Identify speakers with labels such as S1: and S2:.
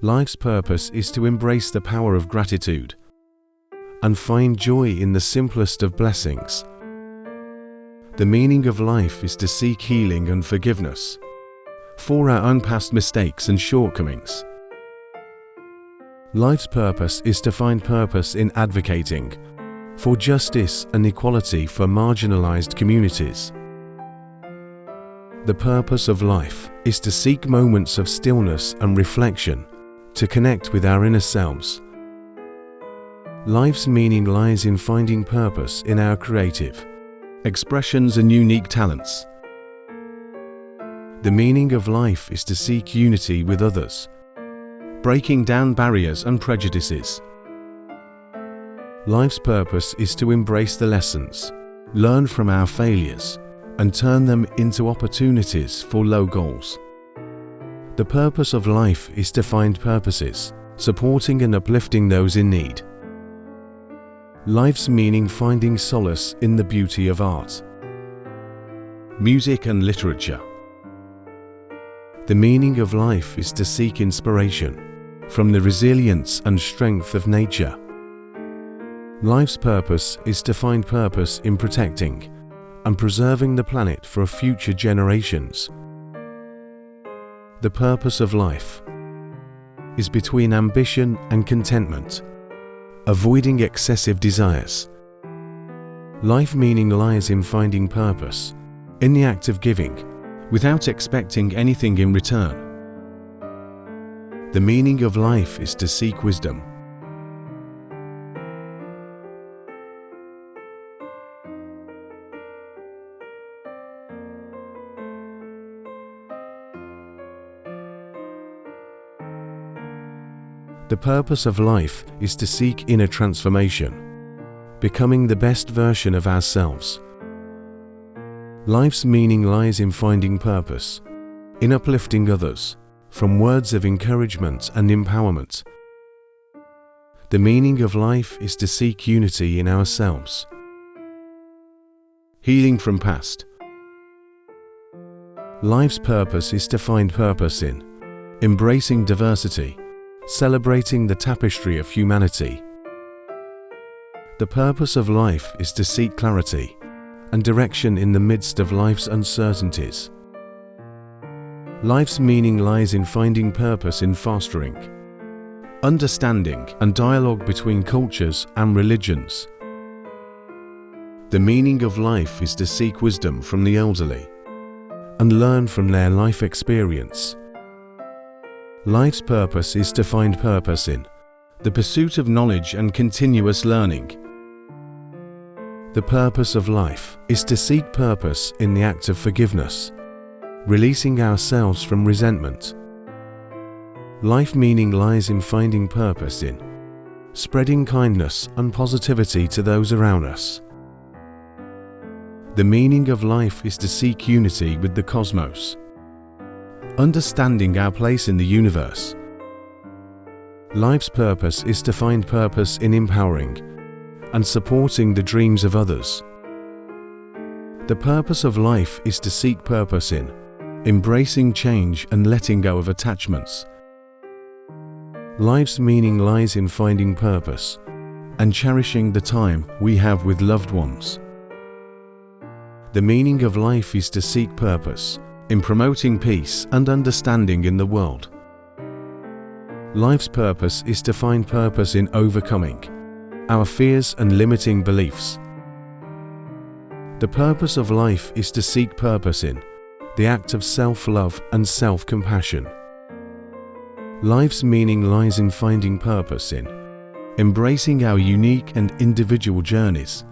S1: Life's purpose is to embrace the power of gratitude and find joy in the simplest of blessings. The meaning of life is to seek healing and forgiveness for our own past mistakes and shortcomings. Life's purpose is to find purpose in advocating for justice and equality for marginalized communities. The purpose of life is to seek moments of stillness and reflection to connect with our inner selves. Life's meaning lies in finding purpose in our creative expressions and unique talents. The meaning of life is to seek unity with others, breaking down barriers and prejudices. Life's purpose is to embrace the lessons, learn from our failures, and turn them into opportunities for low goals. The purpose of life is to find purposes, supporting and uplifting those in need. Life's meaning finding solace in the beauty of art, music and literature. The meaning of life is to seek inspiration from the resilience and strength of nature. Life's purpose is to find purpose in protecting and preserving the planet for future generations. The purpose of life is between ambition and contentment, avoiding excessive desires. Life meaning lies in finding purpose in the act of giving, without expecting anything in return. The meaning of life is to seek wisdom. The purpose of life is to seek inner transformation, becoming the best version of ourselves. Life's meaning lies in finding purpose, in uplifting others, from words of encouragement and empowerment. The meaning of life is to seek unity in ourselves, healing from past. Life's purpose is to find purpose in embracing diversity, celebrating the tapestry of humanity. The purpose of life is to seek clarity and direction in the midst of life's uncertainties. Life's meaning lies in finding purpose in fostering understanding and dialogue between cultures and religions. The meaning of life is to seek wisdom from the elderly and learn from their life experience. Life's purpose is to find purpose in the pursuit of knowledge and continuous learning. The purpose of life is to seek purpose in the act of forgiveness, releasing ourselves from resentment. Life meaning lies in finding purpose in spreading kindness and positivity to those around us. The meaning of life is to seek unity with the cosmos, understanding our place in the universe. Life's purpose is to find purpose in empowering and supporting the dreams of others. The purpose of life is to seek purpose in embracing change and letting go of attachments. Life's meaning lies in finding purpose and cherishing the time we have with loved ones. The meaning of life is to seek purpose in promoting peace and understanding in the world. Life's purpose is to find purpose in overcoming our fears and limiting beliefs. The purpose of life is to seek purpose in the act of self-love and self-compassion. Life's meaning lies in finding purpose in embracing our unique and individual journeys